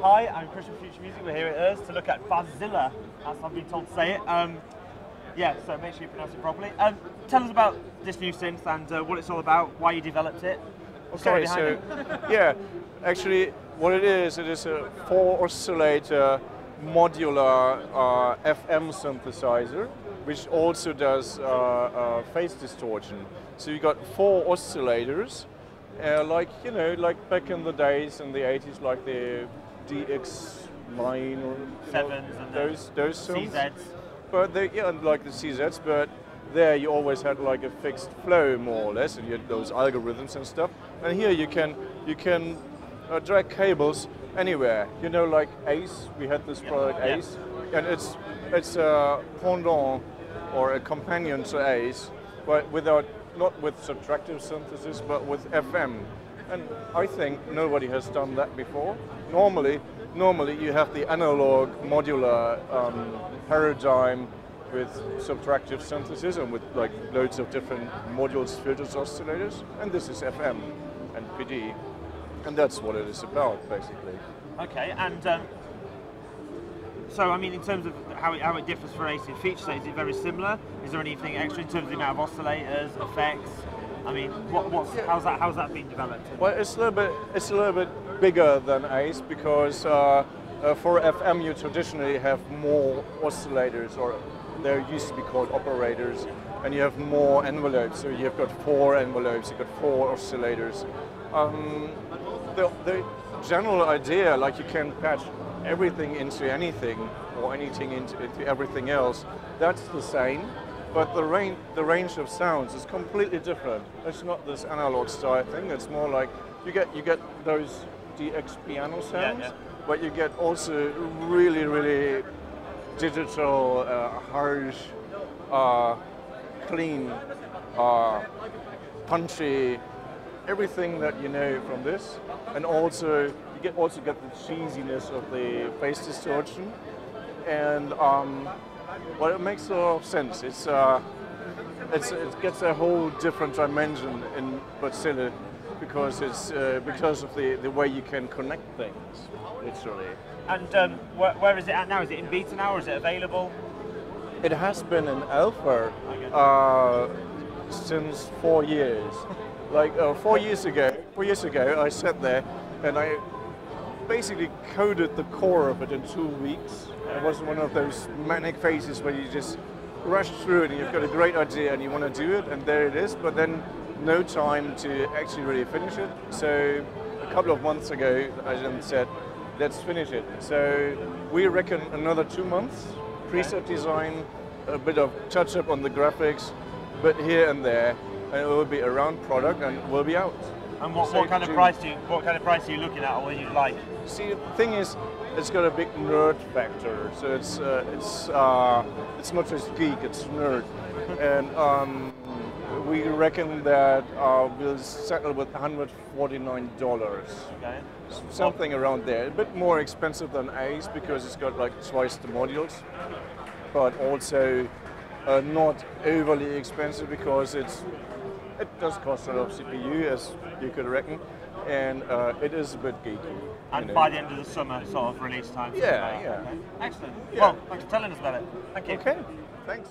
Hi, I'm Chris from Future Music. We're here at Urs to look at Bazille, as I've been told to say it. Yeah, so make sure you pronounce it properly. Tell us about this new synth and what it's all about, why you developed it. Okay, so yeah, actually what it is a 4-oscillator modular FM synthesizer, which also does phase distortion. So you got 4 oscillators, like back in the days in the 80s, like the DX9 or Sevens and those synths. CZs. But like the CZs, but there you always had like a fixed flow more or less, and you had those algorithms and stuff. And here you can drag cables anywhere. You know, like Ace, we had this product Ace, and it's a pendant or a companion to Ace, but not with subtractive synthesis, but with FM. And I think nobody has done that before. Normally you have the analog modular paradigm with subtractive synthesis and with like loads of different modules, filters, oscillators, and this is FM and PD, and that's what it is about basically. Okay, and so I mean, in terms of how it differs for AC features, is it very similar? Is there anything extra in terms of the amount of oscillators, effects? I mean, how's that been developed? Well, it's a little bit bigger than Ace because for FM you traditionally have more oscillators, or they used to be called operators, and you have more envelopes. So you've got 4 envelopes, you've got 4 oscillators. The general idea, like you can patch everything into anything, or anything into everything else, that's the same. But the range of sounds is completely different. It's not this analog style thing. It's more like you get those DX piano sounds, but you get also really digital, harsh, clean, punchy, everything that you know from this, and also you also get the cheesiness of the phase distortion, and well, it makes a lot of sense. It gets a whole different dimension in Bazille because because of the way you can connect things, literally. And where is it at now? Is it in beta now, or is it available? It has been in alpha since 4 years. Like 4 years ago, I sat there and I basically coded the core of it in 2 weeks. It was one of those manic phases where you just rush through it and you've got a great idea and you want to do it, and there it is, but then no time to actually really finish it. So a couple of months ago, I then said, let's finish it. So we reckon another 2 months, preset design, a bit of touch up on the graphics, but here and there, and it will be a round product and it will be out. And what kind of price are you looking at, or what you like? See, the thing is, it's got a big nerd factor. So it's not just geek, it's nerd. And we reckon that we'll settle with $149. Okay. Something around there. A bit more expensive than Ace because it's got like twice the modules, but also not overly expensive because it does cost a lot of CPU, as you could reckon, and it is a bit geeky. And by the end of the summer, sort of release time. Yeah. Okay. Excellent. Yeah. Well, thanks for telling us about it. Thank you. Okay, thanks.